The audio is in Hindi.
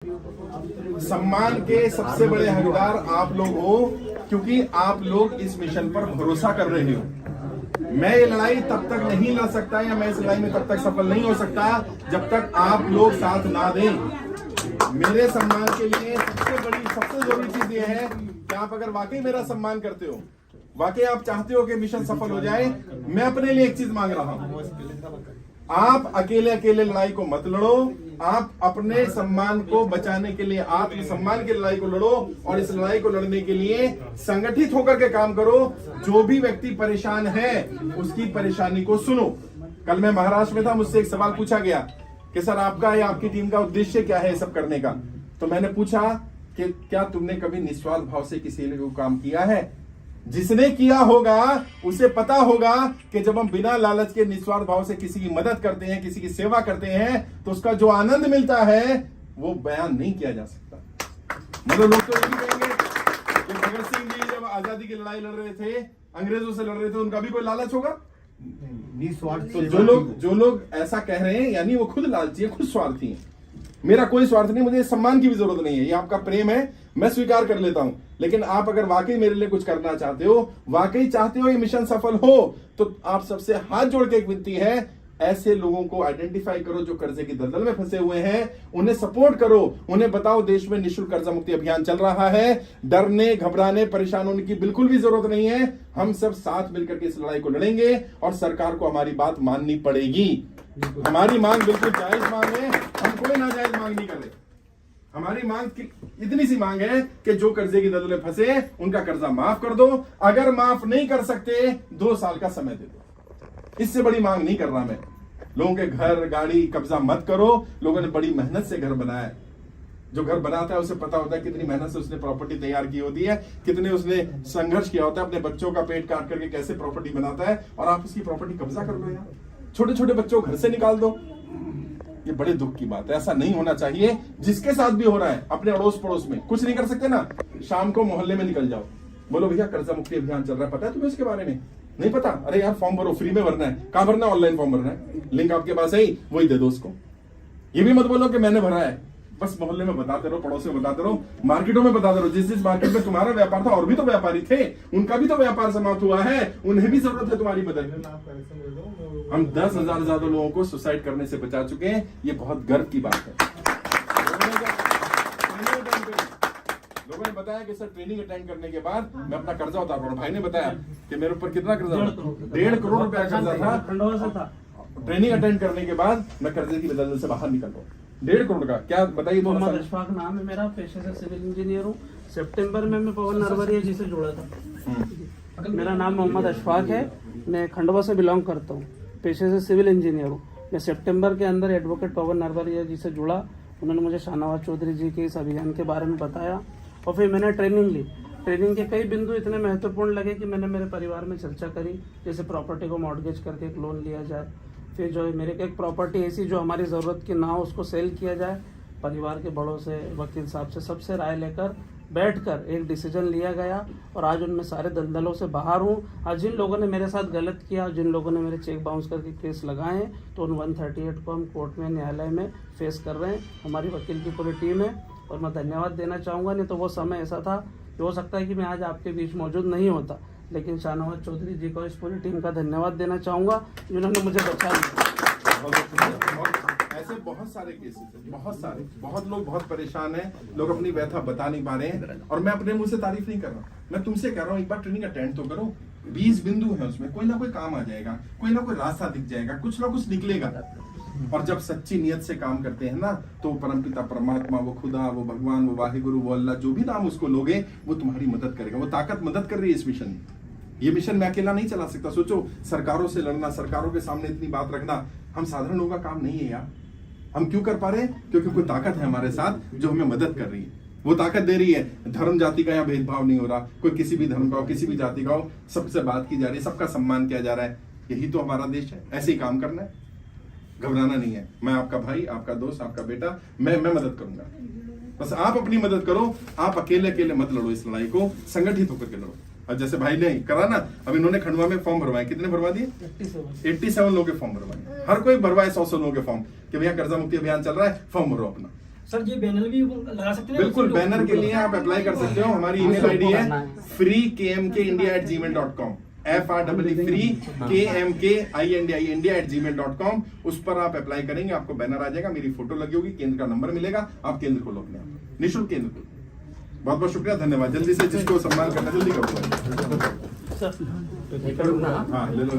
सम्मान के सबसे बड़े हकदार आप लोग हो, क्योंकि आप लोग इस मिशन पर भरोसा कर रहे हो। मैं ये लड़ाई तब तक नहीं लड़ सकता या मैं इस लड़ाई में तब तक सफल नहीं हो सकता जब तक आप लोग साथ ना दें। मेरे सम्मान के लिए सबसे जरूरी चीज ये है कि आप अगर वाकई मेरा सम्मान करते हो, वाकई आप चाहते हो कि मिशन सफल हो जाए, मैं अपने लिए एक चीज मांग रहा हूं। आप अकेले अकेले लड़ाई को मत लड़ो, आप अपने सम्मान को बचाने के लिए आत्मसम्मान की लड़ाई को लड़ो और इस लड़ाई को लड़ने के लिए संगठित होकर के काम करो। जो भी व्यक्ति परेशान है उसकी परेशानी को सुनो। कल मैं महाराष्ट्र में था, मुझसे एक सवाल पूछा गया कि सर आपका या आपकी टीम का उद्देश्य क्या है सब करने का। तो मैंने पूछा कि क्या तुमने कभी निस्वार्थ भाव से किसी ने को काम किया है? जिसने किया होगा उसे पता होगा कि जब हम बिना लालच के निस्वार्थ भाव से किसी की मदद करते हैं, किसी की सेवा करते हैं, तो उसका जो आनंद मिलता है वो बयान नहीं किया जा सकता। मतलब लोग तो ये भी कहेंगे कि भगत सिंह जी जब आजादी की लड़ाई लड़ रहे थे, अंग्रेजों से लड़ रहे थे, उनका भी कोई लालच होगा? निस्वार्थ। तो जो लोग ऐसा कह रहे हैं यानी वो खुद लालची है, खुद स्वार्थी है। मेरा कोई स्वार्थ नहीं, मुझे सम्मान की भी जरूरत नहीं है। ये आपका प्रेम है, मैं स्वीकार कर लेता हूं। लेकिन आप अगर वाकई मेरे लिए कुछ करना चाहते हो, वाकई चाहते हो ये मिशन सफल हो, तो आप सबसे हाथ जोड़ के एक विनती है, ऐसे लोगों को आइडेंटिफाई करो जो कर्जे की दलदल में फंसे हुए हैं, उन्हें सपोर्ट करो, उन्हें बताओ देश में निःशुल्क कर्जा मुक्ति अभियान चल रहा है। डरने, घबराने, परेशान होने की बिल्कुल भी जरूरत नहीं है। हम सब साथ मिलकर के इस लड़ाई को लड़ेंगे और सरकार को हमारी बात माननी पड़ेगी। हमारी मांग बिल्कुल जायज मांग है, हम कोई नाजायज मांग नहीं कर रहे। हमारी मांग इतनी सी मांग है कि जो कर्जे की दलदल में फंसे उनका कर्जा माफ कर दो। अगर माफ नहीं कर सकते 2 साल का समय दे दो। इससे बड़ी मांग नहीं कर रहा मैं। लोगों के घर गाड़ी कब्जा मत करो। लोगों ने बड़ी मेहनत से घर बनाया है। जो घर बनाता है उसे पता होता है कितनी मेहनत से उसने प्रॉपर्टी तैयार की होती है, कितने उसने संघर्ष किया होता है, अपने बच्चों का पेट काट करके कैसे प्रॉपर्टी बनाता है, और आप उसकी प्रॉपर्टी कब्जा कर लो यार। छोटे छोटे बच्चों को घर से निकाल दो। ये बड़े दुख की बात है, ऐसा नहीं होना चाहिए। जिसके साथ भी हो रहा है अपने अड़ोस पड़ोस में, कुछ नहीं कर सकते ना, शाम को मोहल्ले में निकल जाओ, बोलो भैया कर्जा मुक्ति अभियान चल रहा है, पता है तुम्हें इसके बारे में? नहीं पता? अरे यार फॉर्म भरो, फ्री में भरना है। कहां भरना है? ऑनलाइन फॉर्म भरना है, लिंक आपके पास है, वही दे दो उसको। ये भी मत बोलो कि मैंने भरा है, बस मोहल्ले में बताते रहो, पड़ोस में बताते रहो, मार्केटों में बताते रहो। जिस मार्केट में तुम्हारा व्यापार था और भी तो व्यापारी थे, उनका भी तो व्यापार समाप्त हुआ है, उन्हें भी जरूरत है तुम्हारी मदद। हम 10,000 ज्यादा लोगों को सुसाइड करने से बचा चुके हैं। ये बहुत गर्व की बात है। लोगों ने बताया कि सर ट्रेनिंग अटेंड करने के बाद मैं अपना कर्जा उतार रहा हूं। भाई ने बताया कि मेरे ऊपर कितना कर्जा था, 1.5 करोड़ रुपया कर्जा था। ट्रेनिंग अटेंड करने के बाद मैं कर्जे की दलदल से बाहर निकल रहा हूँ। 1.5 करोड़ का क्या बताइए। मोहम्मद अशफाक नाम है मेरा, पेशे से सिविल इंजीनियर हूँ। सितंबर में मैं पवन नरवरिया जी से जुड़ा था। मेरा नाम मोहम्मद अशफाक है, मैं खंडवा से बिलोंग करता हूँ, पेशे से सिविल इंजीनियर हूँ। मैं सितंबर के अंदर एडवोकेट पवन नरवरिया जी से जुड़ा। उन्होंने मुझे शाहनवाज चौधरी जी के इस अभियान के बारे में बताया और फिर मैंने ट्रेनिंग ली। ट्रेनिंग के कई बिंदु इतने महत्वपूर्ण लगे कि मैंने मेरे परिवार में चर्चा करी, जैसे प्रॉपर्टी को मॉर्गेज करके एक लोन लिया जाए, फिर जो है मेरे को एक प्रॉपर्टी ऐसी जो हमारी ज़रूरत की ना हो उसको सेल किया जाए। परिवार के बड़ों से, वकील साहब से, सबसे राय लेकर बैठकर एक डिसीजन लिया गया और आज उनमें सारे दलदलों से बाहर हूँ। आज जिन लोगों ने मेरे साथ गलत किया, जिन लोगों ने मेरे चेक बाउंस करके केस लगाए हैं, तो उन 138 को हम कोर्ट में, न्यायालय में फेस कर रहे हैं। हमारी वकील की पूरी टीम है और मैं धन्यवाद देना चाहूँगा। नहीं तो वो समय ऐसा था कि हो सकता है कि मैं आज आपके बीच मौजूद नहीं होता, लेकिन शाहनवाज चौधरी जी को, इस पूरी टीम का धन्यवाद देना चाहूँगा जिन्होंने मुझे बचा लिया। ऐसे बहुत सारे केसेस हैं, बहुत लोग बहुत परेशान हैं, लोग अपनी व्यथा बता नहीं पा रहे हैं। और मैं अपने मुंह से तारीफ नहीं कर रहा, मैं तुमसे कह रहा हूँ एक बार ट्रेनिंग अटेंड तो करो। 20 बिंदु है उसमें, कोई ना कोई काम आ जाएगा, कोई ना कोई रास्ता दिख जाएगा, कुछ ना कुछ निकलेगा। और जब सच्ची नियत से काम करते हैं ना, तो परमपिता परमात्मा, वो खुदा, वो भगवान, वो वाहिगुरु, वो अल्लाह, जो भी नाम उसको लोगे, वो तुम्हारी मदद करेगा। वो ताकत मदद कर रही है इस मिशन में। ये मिशन मैं अकेला नहीं चला सकता। सोचो, सरकारों से लड़ना, सरकारों के सामने इतनी बात रखना, हम साधारण लोगों का काम नहीं है यार। हम क्यों कर पा रहे हैं? क्योंकि कोई ताकत है हमारे साथ जो हमें मदद कर रही है। वो ताकत दे रही है। धर्म जाति का यहाँ भेदभाव नहीं हो रहा, कोई किसी भी धर्म का हो, किसी भी जाति का हो, सबसे बात की जा रही है, सबका सम्मान किया जा रहा है। यही तो हमारा देश है। ऐसे ही काम करना है, घबराना नहीं है। मैं आपका भाई, आपका दोस्त, आपका बेटा, मैं मदद करूंगा। बस आप अपनी मदद करो। आप अकेले अकेले मत लड़ो इस लड़ाई को, संगठित होकर के लड़ो। और जैसे भाई ने करा ना, अब इन्होंने खंडवा में फॉर्म भरवाए, कितने भरवा दिए? 87 लोगों के फॉर्म भरवाए। हर कोई भरवाए 100 लोगों के फॉर्म कि भैया कर्जा मुक्ति अभियान चल रहा है, फॉर्म भरो अपना। सर ये बैनर भी लगा सकते हैं? बिल्कुल, बैनर के लिए आप अप्लाई कर सकते हो। हमारी ईमेल आईडी है freekmkindia@gmail.com, freekmkindia@gmail.com। उस पर आप अप्लाई करेंगे, आपको बैनर आ जाएगा, मेरी फोटो लगी होगी, केंद्र का नंबर मिलेगा, आप केंद्र खोलो अपने आप, निःशुल्क केंद्र खोलो। बहुत बहुत शुक्रिया, धन्यवाद। जल्दी से जिसको सम्मान करना जल्दी करो। सर हाँ ले लो।